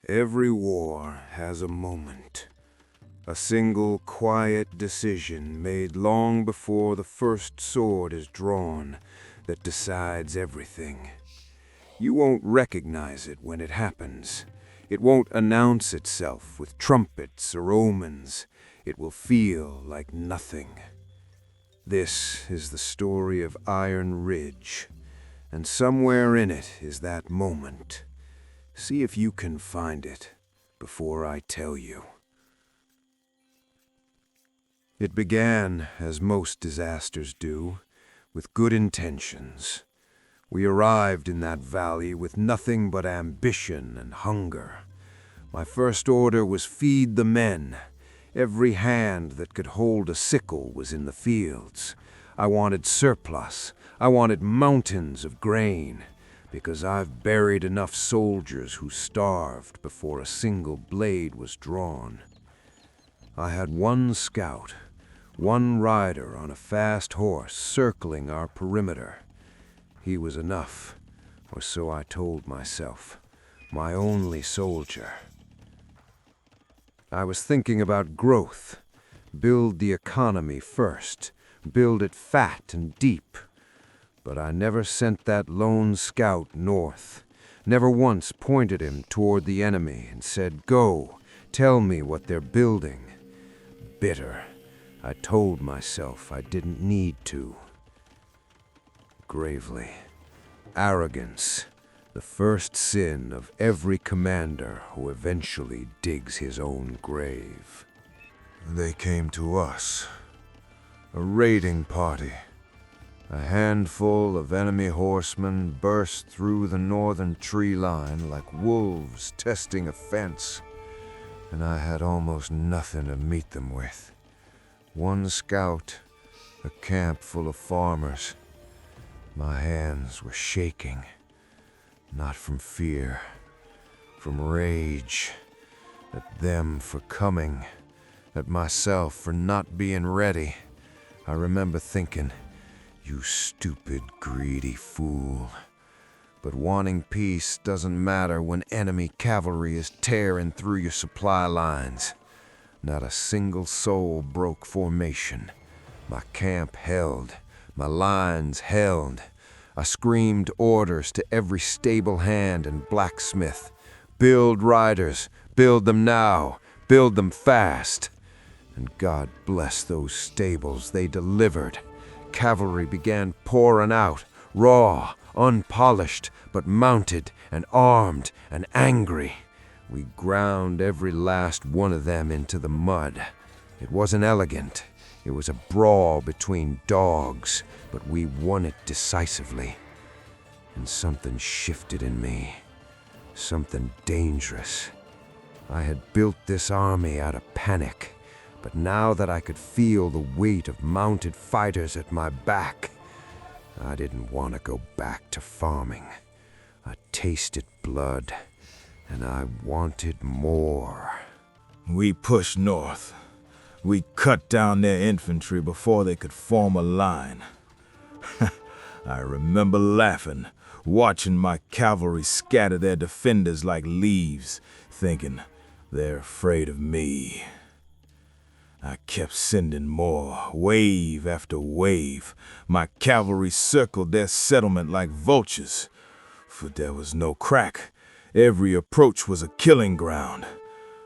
Every war has a moment. A single, quiet decision made long before the first sword is drawn that decides everything. You won't recognize it when it happens. It won't announce itself with trumpets or omens. It will feel like nothing. This is the story of Iron Ridge, and somewhere in it is that moment. See if you can find it before I tell you. It began, as most disasters do, with good intentions. We arrived in that valley with nothing but ambition and hunger. My first order was feed the men. Every hand that could hold a sickle was in the fields. I wanted surplus. I wanted mountains of grain, because I've buried enough soldiers who starved before a single blade was drawn. I had one scout, one rider on a fast horse circling our perimeter. He was enough, or so I told myself, my only soldier. I was thinking about growth. Build the economy first, build it fat and deep. But I never sent that lone scout north, never once pointed him toward the enemy and said, "Go, tell me what they're building." Bitter, I told myself I didn't need to. Gravely, arrogance, the first sin of every commander who eventually digs his own grave. They came to us, a raiding party. A handful of enemy horsemen burst through the northern tree line like wolves testing a fence, and I had almost nothing to meet them with. One scout, a camp full of farmers. My hands were shaking, not from fear, from rage, at them for coming, at myself for not being ready. I remember thinking, "You stupid, greedy fool." But wanting peace doesn't matter when enemy cavalry is tearing through your supply lines. Not a single soul broke formation. My camp held. My lines held. I screamed orders to every stable hand and blacksmith. Build riders. Build them now. Build them fast. And God bless those stables. They delivered. Cavalry began pouring out, raw, unpolished, but mounted and armed and angry. We ground every last one of them into the mud. It wasn't elegant. It was a brawl between dogs, but we won it decisively. And something shifted in me. Something dangerous. I had built this army out of panic. But now that I could feel the weight of mounted fighters at my back, I didn't want to go back to farming. I tasted blood, and I wanted more. We pushed north. We cut down their infantry before they could form a line. I remember laughing, watching my cavalry scatter their defenders like leaves, thinking, "They're afraid of me." I kept sending more, wave after wave. My cavalry circled their settlement like vultures, for there was no crack. Every approach was a killing ground.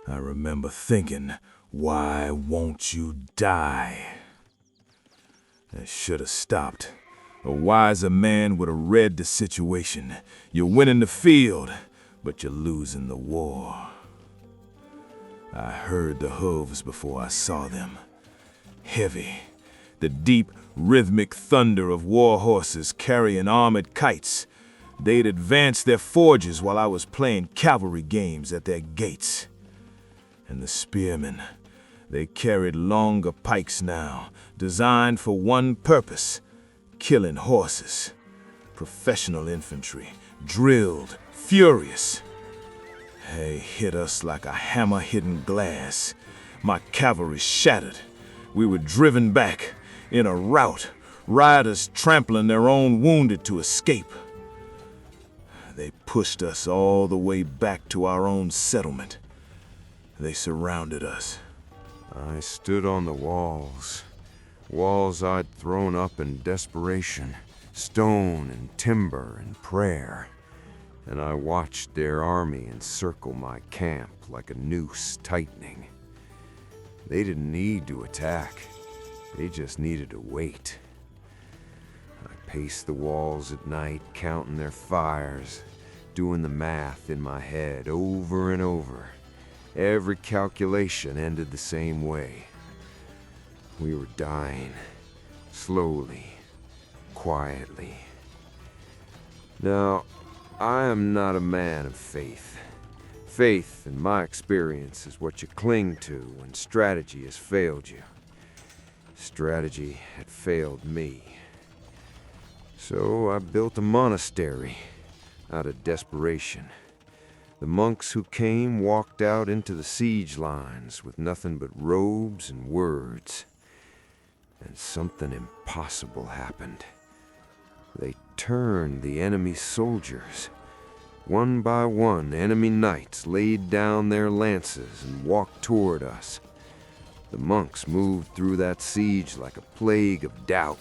I remember thinking, "Why won't you die?" I should have stopped. A wiser man would have read the situation. You're winning the field, but you're losing the war. I heard the hooves before I saw them. Heavy, the deep, rhythmic thunder of war horses carrying armored kites. They'd advanced their forges while I was playing cavalry games at their gates. And the spearmen, they carried longer pikes now, designed for one purpose, killing horses. Professional infantry, drilled, furious. They hit us like a hammer hitting glass. My cavalry shattered. We were driven back, in a rout, riders trampling their own wounded to escape. They pushed us all the way back to our own settlement. They surrounded us. I stood on the walls. Walls I'd thrown up in desperation, stone and timber and prayer. And I watched their army encircle my camp like a noose tightening. They didn't need to attack. They just needed to wait. I paced the walls at night, counting their fires, doing the math in my head over and over. Every calculation ended the same way. We were dying, slowly, quietly. Now, I am not a man of faith. Faith, in my experience, is what you cling to when strategy has failed you. Strategy had failed me. So I built a monastery out of desperation. The monks who came walked out into the siege lines with nothing but robes and words. And something impossible happened. They turned the enemy soldiers. One by one, enemy knights laid down their lances and walked toward us. The monks moved through that siege like a plague of doubt,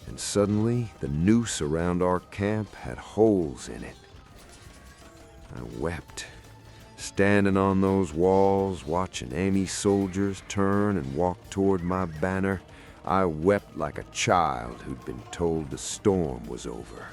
and suddenly the noose around our camp had holes in it. I wept, standing on those walls, watching enemy soldiers turn and walk toward my banner. I wept like a child who'd been told the storm was over.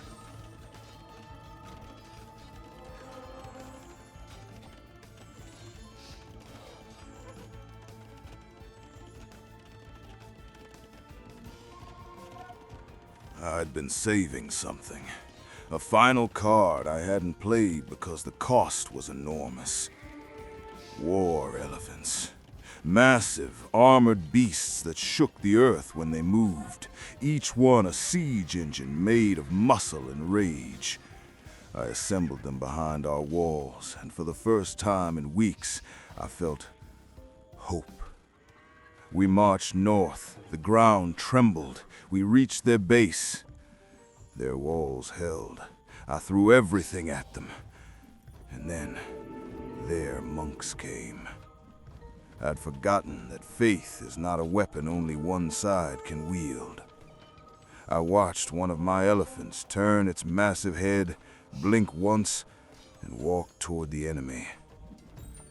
I'd been saving something. A final card I hadn't played because the cost was enormous. War elephants. Massive, armored beasts that shook the earth when they moved, each one a siege engine made of muscle and rage. I assembled them behind our walls, and for the first time in weeks, I felt hope. We marched north, the ground trembled, we reached their base. Their walls held. I threw everything at them. And then, their monks came. I'd forgotten that faith is not a weapon only one side can wield. I watched one of my elephants turn its massive head, blink once, and walk toward the enemy.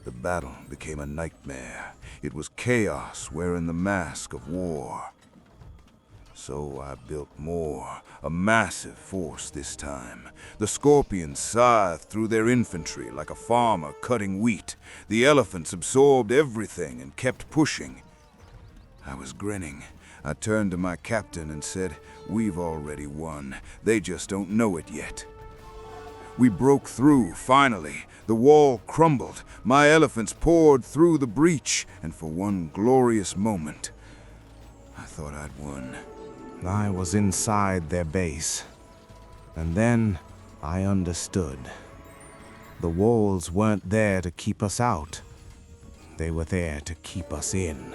The battle became a nightmare. It was chaos wearing the mask of war. So I built more, a massive force this time. The scorpions scythed through their infantry like a farmer cutting wheat. The elephants absorbed everything and kept pushing. I was grinning. I turned to my captain and said, "We've already won. They just don't know it yet." We broke through, finally. The wall crumbled. My elephants poured through the breach, and for one glorious moment, I thought I'd won. I was inside their base, and then I understood. The walls weren't there to keep us out. They were there to keep us in.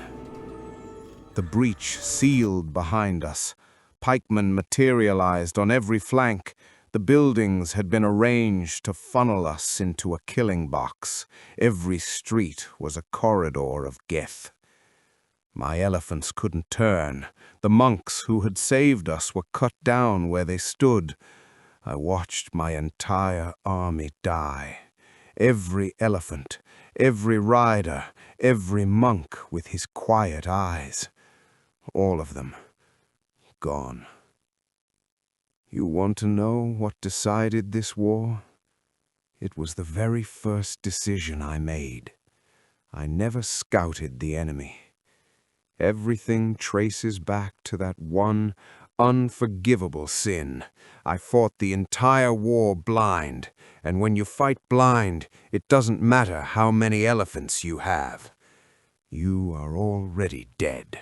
The breach sealed behind us. Pikemen materialized on every flank. The buildings had been arranged to funnel us into a killing box. Every street was a corridor of death. My elephants couldn't turn. The monks who had saved us were cut down where they stood. I watched my entire army die. Every elephant, every rider, every monk with his quiet eyes. All of them gone. You want to know what decided this war? It was the very first decision I made. I never scouted the enemy. Everything traces back to that one unforgivable sin. I fought the entire war blind, and when you fight blind, it doesn't matter how many elephants you have. You are already dead.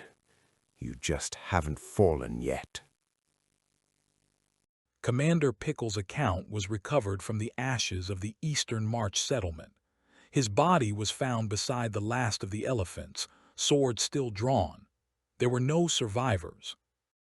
You just haven't fallen yet. Commander Pickle's account was recovered from the ashes of the Eastern March settlement. His body was found beside the last of the elephants, sword still drawn. There were no survivors,